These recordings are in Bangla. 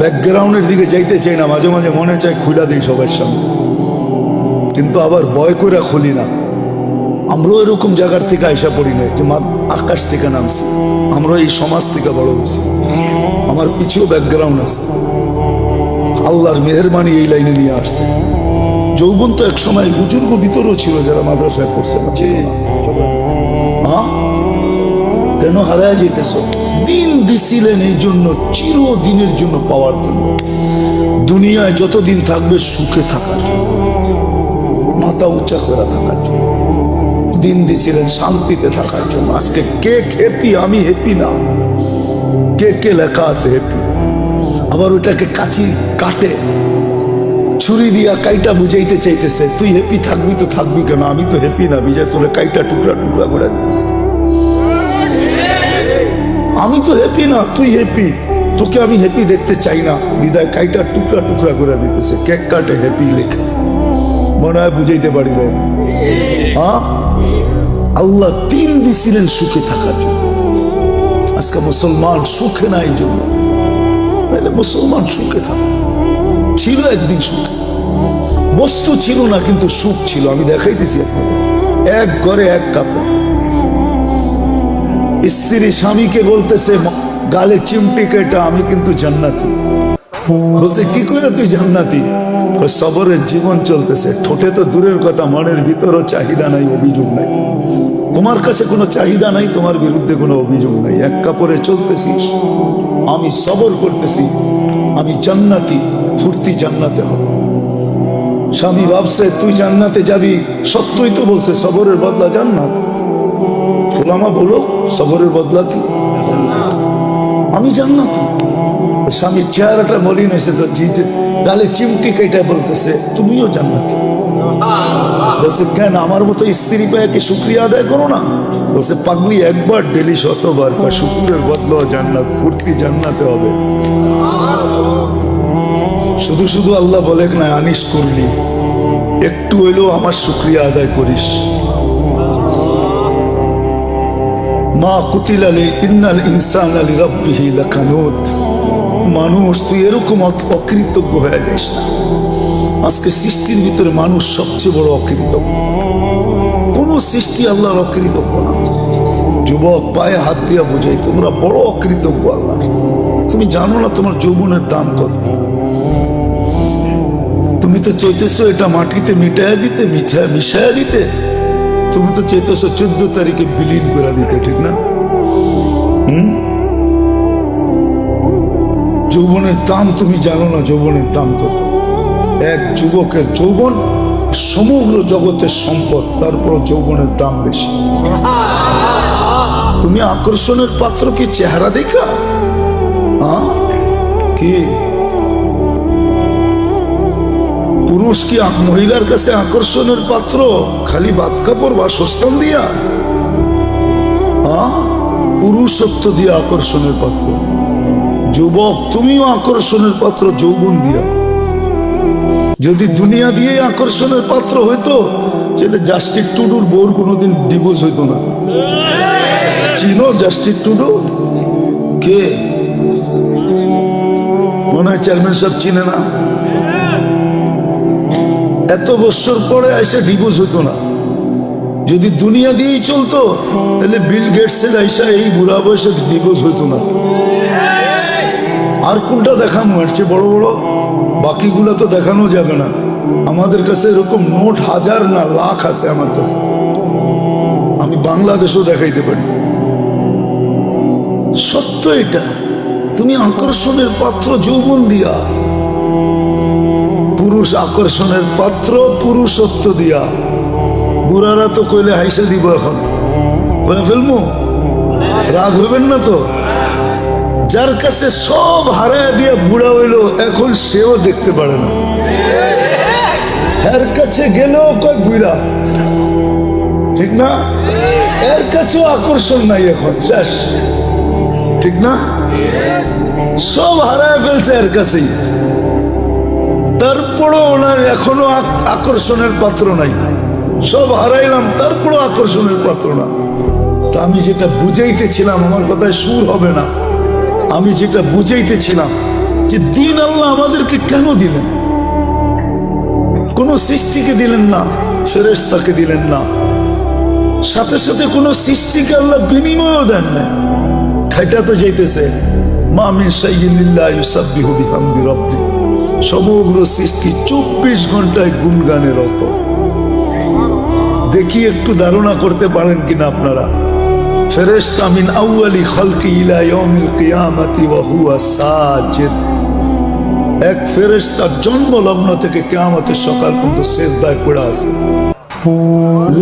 ব্যাকগ্রাউন্ডের দিকে যাইতে চাই না, মাঝে মাঝে মনে চায় খুলে দিই সবার সামনে, কিন্তু আবার ভয় করে খুলি না। আমরাও এরকম জায়গার থেকে আইসা পড়ি না যে আকাশ থেকে নামছি, আমরা এই সমাজ থেকে বড় হয়েছি। আমার পিছিয়েও ব্যাকগ্রাউন্ড আছে, আল্লাহর মেহেরবানি এই লাইনে নিয়ে আসছে। যৌবন তো এক সময় বুজুর্গ ভিতরও ছিল যারা মাদ্রাসায় পড়ছে না, ছিল না। হ্যাঁ, কেন হারায় যেতেছ? দিন দিছিলেন এই জন্য, চিরদিনের জন্য পাওয়ার জন্য। দুনিয়ায় যতদিন থাকবে সুখে থাকার জন্য, মাথা উঁচা করে থাকার জন্য। দিন দিছিলেন শান্তিতে থাকার জন্য। আজকে কে হ্যাপি? আমি হ্যাপি না। কে কে লেখা আছে হ্যাপি? আবার ওটাকে কাচি কাটে ছুরি দিয়া কাইটা বুঝাইতে চাইতেছে, তুই হ্যাপি থাকবি তো থাকবি কেন? আমি তো হ্যাপি না, বিজয় তোলে কাইটা টুকরা টুকরা করে দিতেছে। আমি তো হ্যাপি না, তুই হ্যাপি, তোকে আমি হ্যাপি দেখতে চাই না, বিদায় কাইটা টুকরা টুকরা করে দিতেছে। কেক কাটে হ্যাপি লেখা, মনে হয় বুঝাইতে পারিবে। হ্যাঁ, আল্লাহ দিন দিছিলেন সুখে থাকার জন্য। আজকে মুসলমান সুখে নাই জন্য, তাইলে মুসলমান সুখে থাকত। ছিল একদিন সুখে, বস্তু ছিল না কিন্তু সুখ ছিল। আমি দেখাইতেছি আপনাদের, এক ঘরে এক কাপড়। স্ত্রী স্বামীকে বলতেছে গালে চিমটি কেটা, আমি কিন্তু জান্নাতি। বলছে কি করে তুই জান্নাতি? সবরের জীবন চলতেছে, ঠোঁটে তো দূরের কথা, মনের ভিতরও চাহিদা নাই, অভিযোগ নাই। তোমার কাছে কোনো চাহিদা নাই, তোমার বিরুদ্ধে কোনো অভিযোগ নাই। এক কাপড়ে চলতেছিস, আমি সবর করতেছি, আমি জান্নাতি, ফুর্তি জান্নাতে হবে। স্বামী ভাবছে তুই জান্নাতে যাবি, সত্যই তো বলছে সবরের বদলা জান্নাত। ওলামা বলো সবরের বদলা কি? আমি জান্নাতি। স্বামীর চেহারাটা মলিন হয়েছে তো, গালে চিমটি কেটে বলতেছে তুমিও জান্নাতি। বলছে কেন, আমার মতো স্ত্রী পেয়ে কি শুকরিয়া আদায় করো না? বলছে পাগলি, একবার ডেলি 100 বার, শুকুরের বদলা জান্নাত, ফুর্তি জান্নাতে হবে। শুধু শুধু আল্লাহ বলে না আনিস করলি, একটু হইলেও আমার শুকরিয়া আদায় করিস। মা কুতিলা ইন্নাল ইনসানা লিরাব্বিহি লাকানুত। মানুষ তুই এরকম অকৃতজ্ঞ হয়ে যাস না। আজকে সৃষ্টির ভিতরে মানুষ সবচেয়ে বড় অকৃতজ্ঞ। কোন সৃষ্টি আল্লাহর অকৃতজ্ঞ না। যুবক পায়ে হাত দিয়া বোঝাই, তোমরা বড় অকৃতজ্ঞ আল্লাহর। তুমি জানো না তোমার যৌবনের দাম কত। তুমি তো চাইতেছো এটা মাটিতে মিটাইয়া দিতে, মিশাইয়া দিতে। তুমি তো চাইতেছো 14 তারিখে বিলীন করে দিতে, ঠিক না? যৌবনের দাম তুমি জানো না, যৌবনের দাম কত। এক যুবকের যৌবন সমগ্র জগতের সম্পদ, তারপর যৌবনের দাম বেশি। তুমি আকর্ষণের পাত্র কি চেহারা দেখা? কি পুরুষ কি মহিলার কাছে আকর্ষণের পাত্র খালি বাত কাপড় বা সস্তান দিয়া? পুরুষত্ব দিয়ে আকর্ষণের পাত্র। যুবক তুমিও আকর্ষণের পাত্র যৌবন দিয়া। যদি দুনিয়া দিয়ে আকর্ষণের পাত্র হইতো, তাহলে জাস্টিস টুডুর বউর কোনোদিন ডিভোর্স হইতো না। চিনো জাস্টিস টুডু? কে? মনে হয় চেয়ারম্যান সাহেব চিনে না। এত বছর পরে এসে ডিভোর্স হতো না। যদি দুনিয়া দিয়েই চলতো, তাহলে বিল গেটসের আইসা এই বুড়া বয়সে ডিভোর্স হইতো না। আর কোনটা দেখানো হচ্ছে বড় বড়, বাকিগুলো তো দেখানো যাবে না। আমাদের কাছে এরকম নোট হাজার না লাখ আছে আমার কাছে, আমি বাংলাদেশও দেখাইতে পারি। সত্য এটা। তুমি আকর্ষণের পাত্র যৌবন দিয়া, পুরুষ আকর্ষণের পাত্র পুরুষত্ব দিয়া। বুড়ারা তো কইলে হাইসা দিব, এখন ফেলবো, রাগ হইবেন না তো। যার কাছে সব হারায় দিয়ে বুড়া হইলো, এখন সেও দেখতে পারে না। এর কাছে গেলেও কয় বুড়া, ঠিক না? এর কাছেও আকর্ষণ নাই এখন, শেষ, ঠিক না? সব হারায় ফেলছে এর কাছেই, তারপরও ওনার এখনো আকর্ষণের পাত্র নাই। সব হারাইলাম, তারপরও আকর্ষণের পাত্র না। তো আমি যেটা বুঝাইতেছিলাম, আমার কথায় সুর হবে না, আমি যেটা বুঝাইতেছিলাম যে দিন আল্লাহ আমাদেরকে কেন দিলেন? কোন সৃষ্টিকে দিলেন না, ফেরেশতাকে দিলেন না, সাথে সাথে কোন সৃষ্টিকে আল্লাহ বিনিময়ও দেন না। খাইটা তো যাইতেছে, মা মিন শাইইন ইল্লা ইউসাব্বিহু বিহামদি রাব্বি, সমগ্র সৃষ্টি 24 ঘন্টায় গুণগানে রত। দেখি একটু ধারণা করতে পারেন কিনা আপনারা? ফেরেশতা মিন আউয়ালি খালকি ইলা ইয়াউমিল কিয়ামাতি ওয়া হুয়া সাজিদ, এক ফেরেশতা জন্মলগ্ন থেকে কিয়ামতের সকাল পর্যন্ত সিজদায় পড়ে আছে।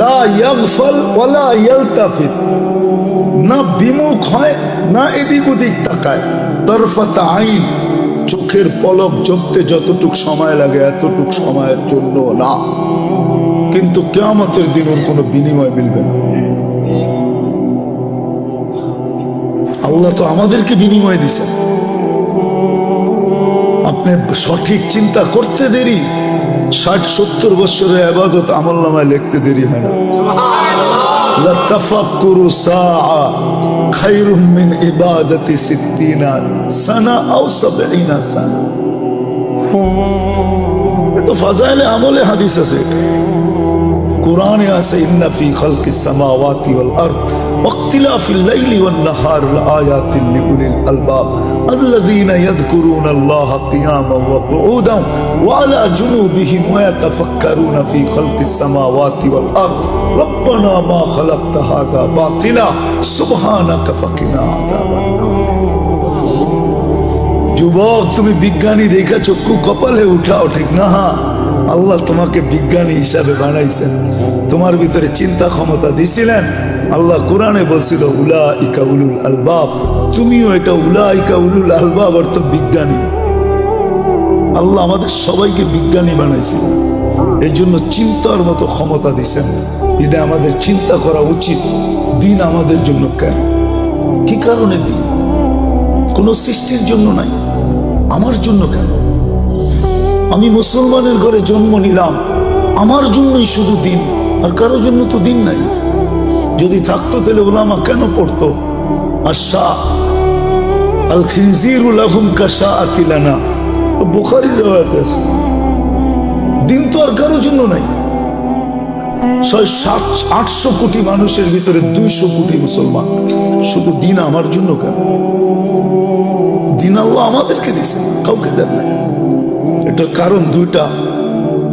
লা ইয়াগফাল ওয়ালা ইয়ালতাফিত, না বিমুখ হয় না এদিক ওদিক তাকায়। তরফাত আইন, চোখের পলক ঝপতে যতটুক সময় লাগে এতটুক সময়ের জন্য না। কিন্তু কিয়ামতের দিন ওর কোনো বিনিময় মিলবে না। আল্লাহ তো আমাদেরকে বিনিময় দিছেন। আপনি সঠিক চিন্তা করতে দেরি, 60-70 বছরের ইবাদত আমলনামায় লিখতে দেরি হয় না। লা তাফাক্কুরু সাআ খায়রুম মিন ইবাদাতি 60 সানা আও 70 সানা। তো ফাজাইলে আমলে হাদিস আছে, কোরআনে আছে, ইন্না ফি খালকিস সামাওয়াতি ওয়াল আরদ ওয়াখতিলাফিল লাইলি ওয়ান নাহার লাআয়াতিন লিউলিল আলবাব আল্লাযীনা ইয়াযকুরুনাল্লাহা কিয়ামান ওয়া qu'udan ওয়া আলা জুনুবিহিম ওয়া ইয়াতাফাক্কারুনা ফি খালকিস সামাওয়াতি ওয়াল আরদ রব্বানা মা খালাকতা হাযা বাতিলা সুবহানাকা ফাকিনা আযাবান নার। যুবক, তুমি বিজ্ঞানী দেখা চক্ষু কপালে উঠাও, ঠিক না? আল্লাহ তোমাকে বিজ্ঞানী হিসাবে বানাইছেন, তোমার ভিতরে চিন্তা ক্ষমতা দিছিলেন। আল্লাহ কোরআনে বলছিল উলাইকা উলুল আলবাব, তুমিও এটা উলাইকা উলুল আলবাব অর্থ বিজ্ঞানী। আল্লাহ আমাদের সবাইকে বিজ্ঞানী বানাইছেন, এই জন্য চিন্তার মতো ক্ষমতা দিছেন। এতে আমাদের চিন্তা করা উচিত, দিন আমাদের জন্য কেন, কি কারণে দিন? কোন সৃষ্টির জন্য নাই, আমার জন্য কেন? আমি মুসলমানের ঘরে জন্ম নিলাম, আমার জন্যই শুধু দিন, আর কারোর জন্য তো দিন নাই। যদি থাকতো তাহলে উলামা কেন পড়তো? আশা আল খিনজিরু লাহুম কাশাআতি লানা, বুখারীর riwayat আছে। দিন তো আর কারোর জন্য নাই। 700-800 কোটি মানুষের ভিতরে 200 কোটি মুসলমান, শুধু দিন আমার জন্য কেন? দিন আল্লাহ আমাদেরকে দিছে, কাউকে দেন না। এটার কারণ দুইটা,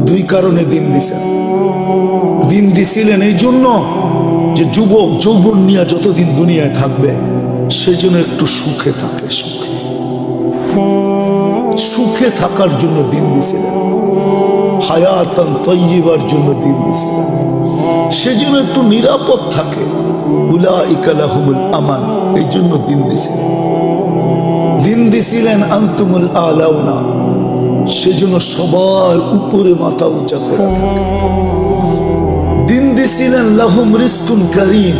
দুই কারণে দিন দিছেন। দিন দিছিলেন এই জন্য যে যুবক যৌবন নিয়ে যতদিন দুনিয়ায় থাকবে সেজন্য একটু সুখে থাকে, সুখে থাকার জন্য দিন দিছিলেন, হায়াতান তাইয়্যিবার জন্য দিন দিছিলেন, সেজন্য একটু নিরাপদ থাকে। উলাইকা লাহুমুল আমান, এই জন্য দিন দিছিলেন। দিন দিছিলেন আনতুমুল আলাউনা, সেজন্য সবার উপরে মাথা উঁচা করে থাকে। দিন দিছিলেন লাহুম রিজকুন কারীম,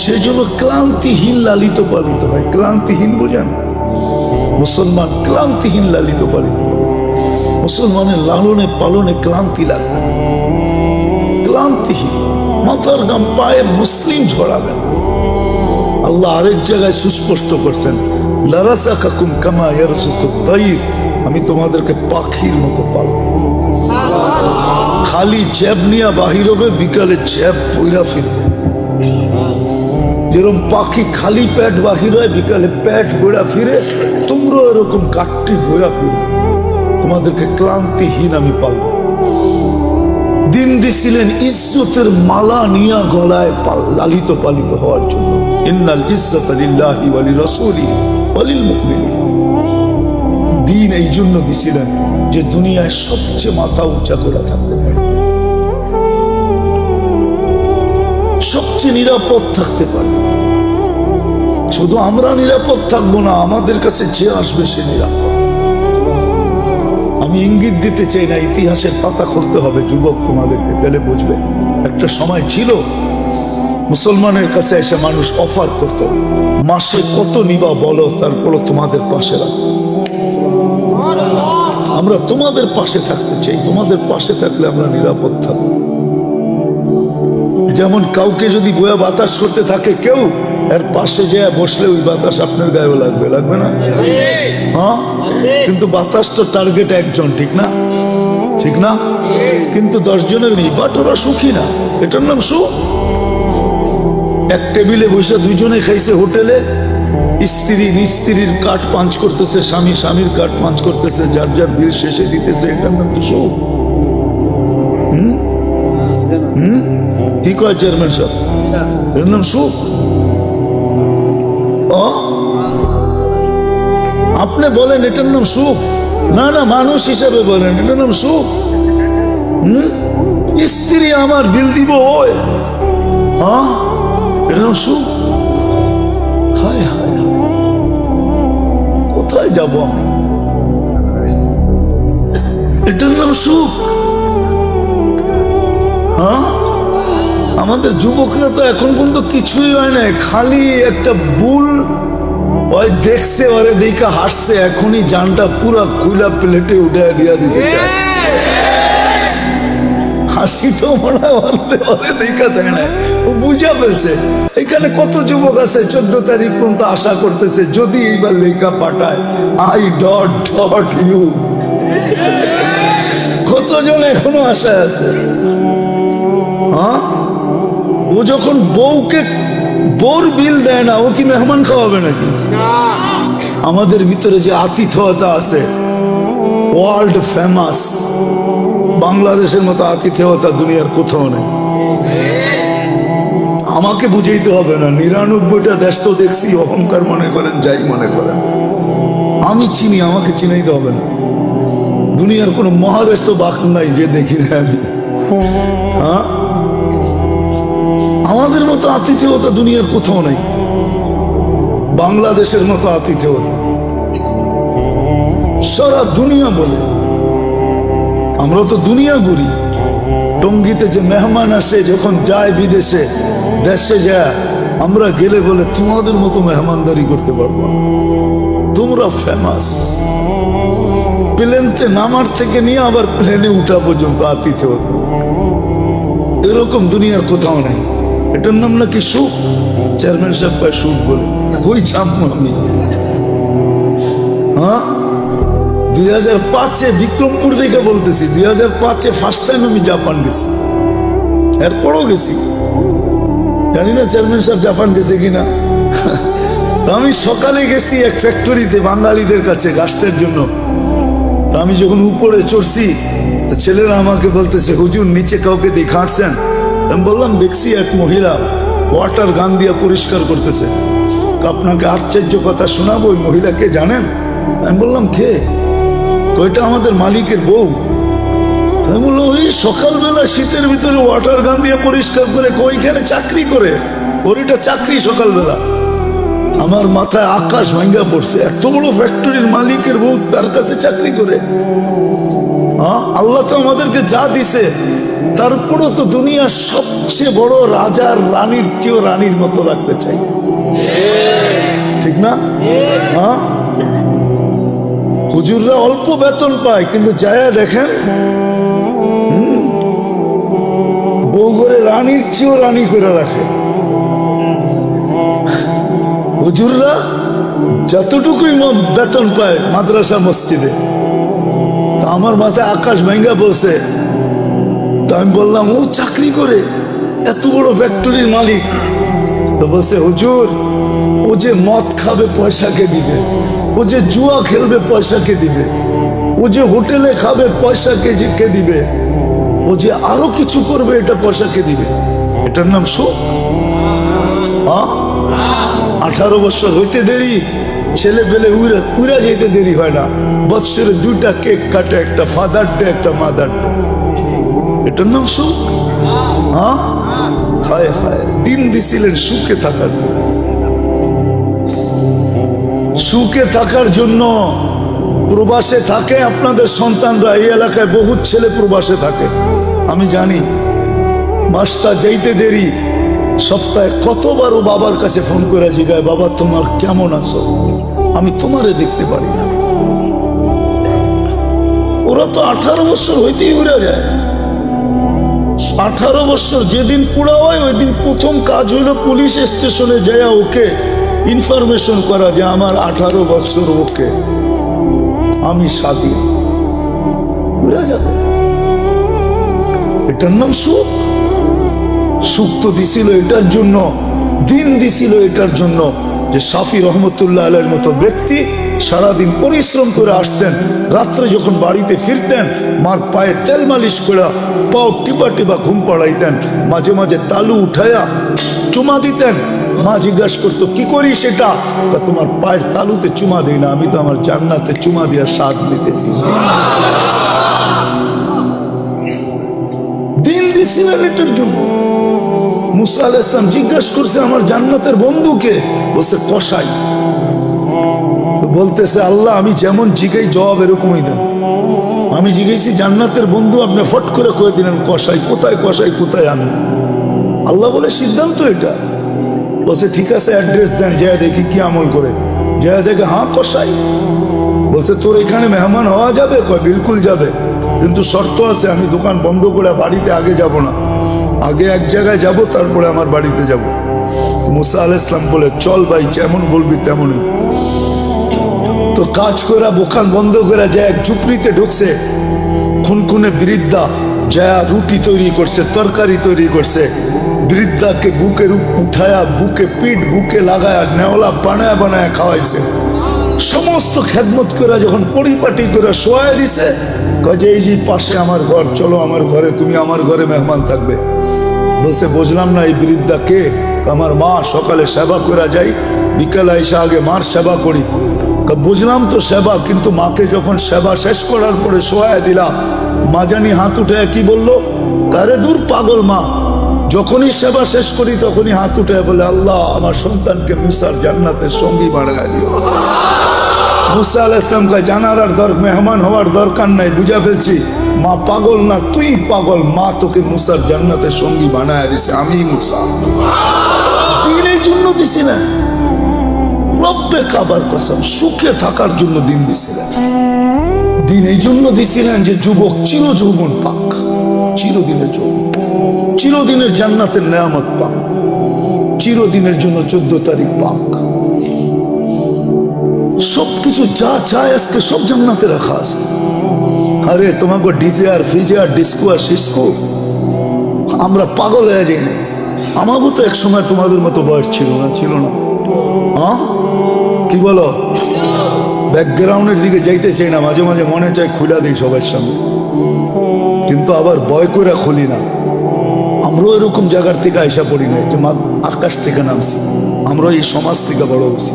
সেজন্য ক্লান্তিহীন লালিত পালিত হয়। ক্লান্তিহীন বোঝেন? মুসলমান ক্লান্তিহীন লালিত পালিত। মুসলমানের লালনে পালনে ক্লান্তি লাগবে না, ক্লান্তিহীন, মাথার গাম পায়ে মুসলিম ঝরাবে না। আল্লাহ আরেক জায়গায় সুস্পষ্ট করছেন, লারাযাকাকুম কামা ইয়ারযুকুত তাইর, আমি তোমাদেরকে পাখির মতো পালব। খালি জ্যাব নিয়ে বাহির হবে, বিকালে জ্যাব বইরা ফিরবে। যেরকম পাখি খালি পেট বাহির হয়, বিকালে পেট বইরা ফিরে, তোমরা এরকম কাটটি বইরা ফিরবে। তোমাদেরকে ক্লান্তিহীন আমি পালব। দিন দিছিলেন ইজ্জতের মালা নিয়া গলায় লালিত পালিত হওয়ার জন্য। ইন্নাল ইজ্জাতা লিল্লাহি ওয়া লিরাসূলিহি ওয়া লিল মুমিনিন। দিন এই জন্য দিছিলেন যে দুনিয়ায় সবচেয়ে মাথা উঁচা করে থাকতে পারে, সবচেয়ে নিরাপদ থাকতে পারে। শুধু আমরা নিরাপদ থাকবো না, আমাদের কাছে যে আসবে সে নিরাপদ। আমি ইঙ্গিত দিতে চাই না, ইতিহাসের পাতা খুলতে হবে যুবক তোমাদেরকে, তাহলে বুঝবে। একটা সময় ছিল মুসলমানের কাছে এসে মানুষ অফার করত, মাসে কত নিবা বলো, তারপরও তোমাদের পাশে রাখো। আমরা তোমাদের পাশে থাকতে চাই, তোমাদের পাশে থাকলে আমরা নিরাপদ থাকবো। যেমন কাউকে যদি বয়া বাতাস করতে থাকে কেউ, এর পাশে যে বসলে ওই বাতাস আপনার গায়েও লাগবে, লাগবে না? হ্যাঁ, কিন্তু বাতাসটা টার্গেট একজন, ঠিক না? ঠিক না? কিন্তু 10 জনের নেই, বাট ওরা সুখী না। এটার নাম সুখ? এক টেবিলে বসে 2 জনে খাইছে হোটেলে, স্ত্রী স্ত্রীর কাঠ পাঞ্চ করতেছে, স্বামী স্বামীর কাঠ পাঞ্চ করতেছে, যার যার বিল শেষে দিতেছে। এটার নাম কি সুখ? কি কয় চেয়ারম্যান সাহেব? এর নাম সুখ? আপনি বলেন এটার নাম সুখ? না না, মানুষ হিসাবে বলেন এটার নাম সুখ? স্ত্রী আমার বিল দিব ওই, এটার নাম সুখ? হায় হায়, কোথায় যাব? এটার নাম সুখ? আমাদের যুবকরা তো এখন পর্যন্ত কিছুই হয় না, খালি একটা বুল ওই দেখছে, ওরে দেখা হাসছে, এখনই জানটা পুরা কুইলা প্লেটে উঠে দিয়া দিতে চায়। হাসি তো মনে হয় ওরে দেখা দেয় না, ও বুঝা পেয়েছে। এখানে কত যুবক আছে 14 তারিখ পর্যন্ত আশা করতেছে যদি এইবার লেখা পাঠায় আই ডট ডট ইউ। কতজন এখনো আশায় আছে? ও যখন বউকে বোর বিল দেয় না, ও কি মেহমান খাওয়াবে নাকি? আমাদের ভিতরে যে আতিথেয়তা আছে, ওয়ার্ল্ড ফেমাস, বাংলাদেশের মতো আতিথেয়তা দুনিয়ার কোথাও নেই। আমাকে বুঝাইতে হবে না, 99টা দেশ তো দেখছি, অহংকার মনে করেন যাই মনে করেন, আমি চিনি, আমাকে চিনাইতে হবে না। দুনিয়ার কোনো মহাদেশ তো বাক নাই যে দেখি না আমি। আমাদের মতো আতিথেয়তা দুনিয়ার কোথাও নেই, বাংলাদেশের মতো আতিথেয়তা সারা দুনিয়া বলে। আমরা তো দুনিয়া ঘুরি। টঙ্গীতে যে মেহমান আসে যখন যায় বিদেশে, দেশে যায়, আমরা গেলে বলে তোমাদের মতো মেহমানদারি করতে পারবো না, তোমরা ফেমাস। প্লেনতে নামার থেকে নিয়ে আবার প্লেনে উঠা পর্যন্ত আতিথেয়তা। এরকম দুনিয়ার কোথাও নেই। এটার নাম নাকি সুখ? চেয়ারম্যান সাহেব পায় সুখ বলে, ওই জামু আমি। 2005-এ বিক্রমপুর দেখে বলতেছি, 2005-এ ফার্স্ট টাইম আমি জাপান গেছি, এরপরও গেছি, জানি না চেয়ারম্যান সাহেব জাপান গেছে কিনা। আমি সকালে গেছি এক ফ্যাক্টরিতে বাঙালিদের কাছে গাছের জন্য। আমি যখন উপরে চড়ছি তো ছেলেরা আমাকে বলতেছে হুজুর নিচে কাউকে দেখাচ্ছেন? আমি বললাম দেখছি এক মহিলা ওয়াটার গান দিয়ে পরিষ্কার করতেছে। আপনাকে আশ্চর্য কথা শোনাবো, ওই মহিলাকে জানেন? আমি বললাম কে? ওইটা আমাদের মালিকের বউ। আমি বললাম ওই সকালবেলা শীতের ভিতরে ওয়াটার গান দিয়ে পরিষ্কার করে, ওইখানে চাকরি করে, ওর এটা চাকরি সকালবেলা। আমার মাথায় আকাশ ভাঙ্গা পড়ছে, এত বড় ফ্যাক্টরির মালিকের বউ তার কাছে চাকরি করে। আল্লাহ তো আমাদেরকে যা দিছে, তারপরও তো দুনিয়ার সবচেয়ে বড় রাজার রানীর চেয়েও রানীর মতো রাখতে চাই, ঠিক না? হুজুররা অল্প বেতন পায়, কিন্তু যায়া দেখেন বউ করে রানীর চেয়েও রানী করে রাখে। হুজুররা যতটুকুই বেতন পায় মাদ্রাসা মসজিদে। আমার মাথায় আকাশ ভাঙ্গা বলছে। তো আমি বললাম ও চাকরি করে, এত বড় ফ্যাক্টরির মালিক। তো বলছে হুজুর ও যে মদ খাবে পয়সা কে দিবে, ও যে জুয়া খেলবে পয়সা কে দিবে, ও যে হোটেলে খাবে পয়সা কে দিবে, ও যে আরো কিছু করবে এটা পয়সা কে দিবে? এটার নাম সুখ? 18 বছর হইতে দেরি, ছেলে পেলে উড়া যেতে দেরি হয় না। বৎসরে 2টা কেক কাটে, একটা ফাদার ডে একটা মাদার ডে। এটার নাম সুখ? হায় হায়, দিন দিছিলেন সুখে থাকার, সুখে থাকার জন্য। প্রবাসে থাকে আপনাদের সন্তানরা, এই এলাকায় বহুত ছেলে প্রবাসে থাকে, আমি জানি। মাসটা যাইতে দেরি, সপ্তাহে কতবার ও বাবার কাছে ফোন করে জিগায়, বাবা তোমার কেমন আছো, আমি তোমারে দেখতে পারি না। ওরা তো 18 বছর হইতেই উড়ে যায়। 18 বছর যেদিন পুরা হয় ওই দিন প্রথম কাজ হইল পুলিশ স্টেশনে যায় ওকে ইনফরমেশন করা যে আমার 18 বছর ওকে। আমি সাদিয়া, বুঝা যাবে। এটার নাম সুখ। সুখ তো দিছিল এটার জন্য, দিন দিছিল এটার জন্য যে শাফি রহমতুল্লাহ আলাইহির মতো ব্যক্তি সারাদিন পরিশ্রম করে আসতেন, রাত্রে যখন বাড়িতে ফিরতেন মার পায়ে তেল মালিশ করে পাও টিপা টিপা ঘুম পাড়াইতেন, মাঝে মাঝে তালু উঠাইয়া চুমা দিতেন। মা জিজ্ঞাসা করতো কি করি সেটা? তোমার পায়ের তালুতে চুমা দিই না, আমি তো আমার জান্নাতে চুমা দিয়া স্বাদ নিতেছি। দিন দিছিলেন এটার জন্য। মুসা আলাইহিস সালাম জিজ্ঞাসা করছে আমার জান্নাতের বন্ধুকে, বলছে কসাই। তো বলতেছে আল্লাহ আমি যেমন জিজ্ঞাই জবাব এরকমই দেন। আমি জিজ্ঞেসি জান্নাতের বন্ধু, আপনি ফট করে কয়ে দিলেন কসাই। কোথায় কসাই, কোথায় আমি? আল্লাহ বলে সিদ্ধান্ত এটা। বলছে ঠিক আছে অ্যাড্রেস দেন, যায় দেখি কি আমল করে। যায় দেখে হ্যাঁ কসাই। বলছে তোর এখানে মেহমান হওয়া যাবে? কয় বিলকুল যাবে, কিন্তু শর্ত আছে, আমি দোকান বন্ধ করে বাড়িতে আগে যাব না, আগে এক জায়গায় যাব তারপরে আমার বাড়িতে যাব। মুসা আলাইহিস সালাম বলে চল ভাই, যেমন বলবি তেমনই। তো কাজ করে দোকান বন্ধ করে যায় এক ঝুপড়িতে ঢুকছে। খুনখুনে বৃদ্ধা যায় রুটি তৈরি করছে, তরকারি তৈরি করছে। বৃদ্ধাকে বুকের উঠায়া বুকে পিঠ বুকে লাগায়া নেওলা বানায় বানায় খাওয়াইছে। সমস্ত খেদমত করে যখন পরিপাটি করে শোয়া দিছে, কাজে এই যে পাশে আমার ঘর, চলো আমার ঘরে, তুমি আমার ঘরে মেহমান থাকবে। বলছে বুঝলাম না এই বৃদ্ধা কে? আমার মা, সকালে সেবা করে যাই, বিকেলে এসে আগে মার সেবা করি। বুঝলাম তো সেবা, কিন্তু মাকে যখন সেবা শেষ করার পরে শোয়া দিলাম, মা জানি হাত উঠে কি বললো, কারে দূর পাগল মা। যখনই সেবা শেষ করি তখনই হাত উঠে বলে আল্লাহ আমার সন্তানকে মুসার জান্নাতের সঙ্গী বানায় দিও। মুসা আলাইহিস সালাম কে জানার আর মেহমান হওয়ার দরকার নাই, বুঝা ফেলছি। মা পাগল না, তুই পাগল। মা তোকে মুসার জান্নাতের সঙ্গী বানায় দিছে, আমি মুসা। দিনের জন্য দিছি না, রব্বে কাবার কসম, সুখে থাকার জন্য দিন দিছিলেন। দিন এই জন্য দিছিলেন যে যুবক চির যৌবন পাক, চিরদিনের যৌবন, চিরদিনের জান্নাতের নেয়ামত পাক, চিরদিনের জন্য 14 তারিখ পাক। সবকিছু যা চায় আজকে সব জান্নাতে রাখা আছে। আরে তোমাকে ডিজে আর ফিজে আর ডিস্কো আর সিস্কো, আমরা পাগল হয়ে যাই না। আমারও তো এক সময় তোমাদের মতো বয়স ছিল না, ছিল না? হ্যাঁ কি বলো? ব্যাকগ্রাউন্ডের দিকে যাইতে চাই না, মাঝে মাঝে মনে চায় খুলে দিই সবার সামনে, কিন্তু আবার ভয় করে খুলি না। আমরাও এরকম জায়গার থেকে আইসা পড়ি না যে আকাশ থেকে নামছি, আমরা এই সমাজ থেকে বড় হয়েছি।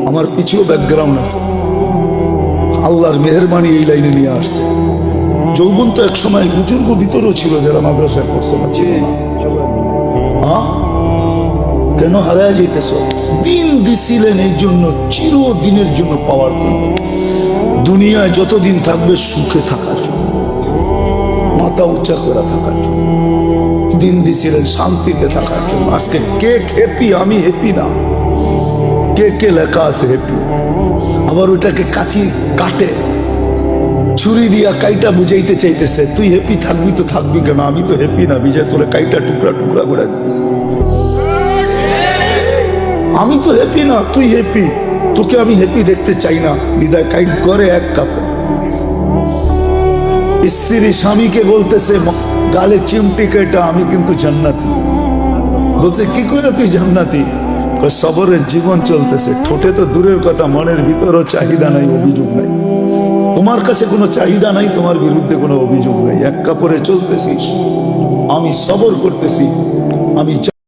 আমার পিছুও ব্যাকগ্রাউন্ড আছে, আল্লাহর মেহেরবানি এই লাইনে নিয়ে আসছে। যৌবন তো এক সময় বুজুর্গ ভিতরেও ছিল যারা মাদ্রাসায় পড়ছে না, ছিল না? হ্যাঁ কেন হারায় যেতেছ? দিন দিছিলেন এই জন্য, চিরদিনের জন্য পাওয়ার জন্য। দুনিয়ায় যতদিন থাকবে সুখে থাকার জন্য, মাথা উঁচা করে থাকার জন্য। দিন দিছিলেন শান্তিতে থাকার জন্য। আজকে কে হ্যাপি? আমি হ্যাপি না। কে কে লেখা আছে হ্যাপি? আবার ওইটাকে কাচি কাটে ছুরি দিয়া কাইটা বুঝাইতে চাইতেছে, তুই হ্যাপি থাকবি তো থাকবি কেন? আমি তো হ্যাপি না, বিজয় করে কাইটা টুকরা টুকরা করে দিতেছে। আমি তো হ্যাপি না, তুই হ্যাপি, তোকে আমি হ্যাপি দেখতে চাই না, বিদায় কাইট করে এক কাপড়। স্ত্রী স্বামীকে বলতেছে গালে চিমটি কেটা, আমি কিন্তু জান্নাতি। বলছে কি করে তুই জান্নাতি? সবরের জীবন চলতেছে, ঠোঁটে তো দূরের কথা, মনের ভিতরও চাহিদা নাই, অভিযোগ নাই। তোমার কাছে কোনো চাহিদা নাই, তোমার বিরুদ্ধে কোনো অভিযোগ নাই। এক কাপড়ে চলতেছিস, আমি সবর করতেছি, আমি